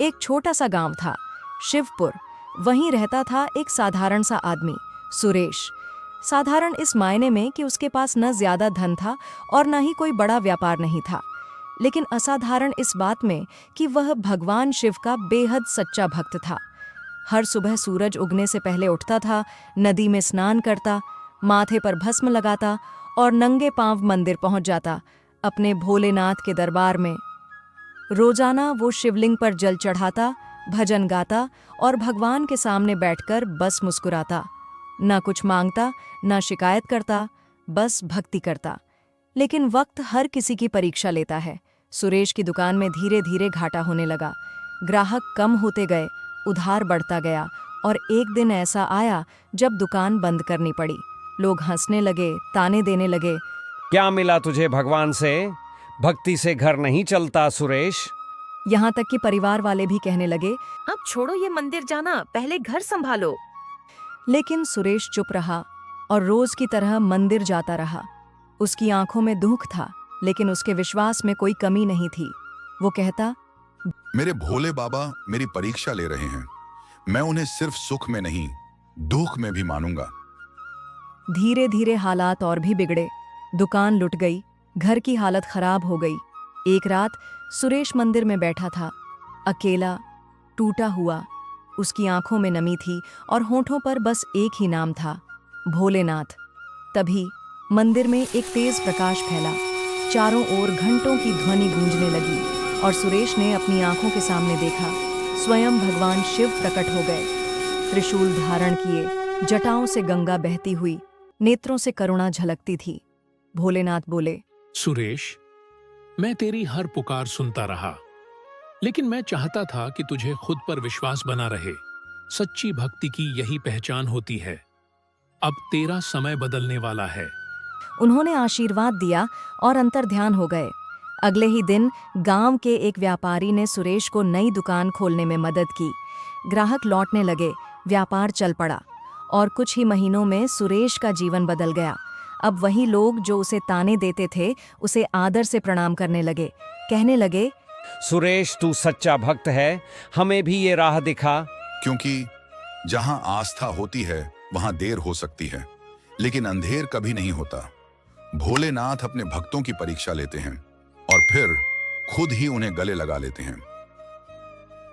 एक छोटा सा गांव था, शिवपुर। वहीं रहता था एक साधारण सा आदमी, सुरेश। साधारण इस मायने में कि उसके पास न ज्यादा धन था और न ही कोई बड़ा व्यापार नहीं था, लेकिन असाधारण इस बात में कि वह भगवान शिव का बेहद सच्चा भक्त था। हर सुबह सूरज उगने से पहले उठता था, नदी में स्नान करता, माथे पर भस्म लगाता और नंगे पांव मंदिर पहुंच जाता, अपने भोलेनाथ के दरबार में। रोजाना वो शिवलिंग पर जल चढ़ाता, भजन गाता और भगवान के सामने बैठकर बस मुस्कुराता। ना कुछ मांगता, ना शिकायत करता, बस भक्ति करता। लेकिन वक्त हर किसी की परीक्षा लेता है। सुरेश की दुकान में धीरे धीरे घाटा होने लगा। ग्राहक कम होते गए, उधार बढ़ता गया और एक दिन ऐसा आया जब दुकान बंद करनी पड़ी। लोग हंसने लगे, ताने देने लगे। क्या मिला तुझे भगवान से? भक्ति से घर नहीं चलता सुरेश। यहाँ तक कि परिवार वाले भी कहने लगे। अब छोड़ो ये मंदिर जाना, पहले घर संभालो। लेकिन सुरेश चुप रहा और रोज की तरह मंदिर जाता रहा। उसकी आंखों में दुख था, लेकिन उसके विश्वास में कोई कमी नहीं थी। वो कहता, मेरे भोले बाबा मेरी परीक्षा ले रहे हैं। मैं उन्हें सिर्फ सुख में नहीं, दुख में भी मानूंगा। धीरे धीरे हालात और भी बिगड़े। दुकान लुट गई, घर की हालत खराब हो गई। एक रात सुरेश मंदिर में बैठा था, अकेला, टूटा हुआ। उसकी आंखों में नमी थी और होठों पर बस एक ही नाम था, भोलेनाथ। तभी मंदिर में एक तेज प्रकाश फैला। चारों ओर घंटों की ध्वनि गूंजने लगी और सुरेश ने अपनी आंखों के सामने देखा, स्वयं भगवान शिव प्रकट हो गए, त्रिशूल धारण किए, जटाओं से गंगा बहती हुई, नेत्रों से करुणा झलकती थी। भोलेनाथ बोले, सुरेश, मैं तेरी हर पुकार सुनता रहा, लेकिन मैं चाहता था कि तुझे खुद पर विश्वास बना रहे। सच्ची भक्ति की यही पहचान होती है। अब तेरा समय बदलने वाला है। उन्होंने आशीर्वाद दिया और अंतर्ध्यान हो गए। अगले ही दिन गांव के एक व्यापारी ने सुरेश को नई दुकान खोलने में मदद की। ग्राहक लौटने लगे, व्यापार चल पड़ा और कुछ ही महीनों में सुरेश का जीवन बदल गया। अब वही लोग जो उसे ताने देते थे, उसे आदर से प्रणाम करने लगे। कहने लगे, सुरेश तू सच्चा भक्त है, हमें भी ये राह दिखा। क्योंकि जहां आस्था होती है वहां देर हो सकती है, लेकिन अंधेर कभी नहीं होता। भोलेनाथ अपने भक्तों की परीक्षा लेते हैं और फिर खुद ही उन्हें गले लगा लेते हैं।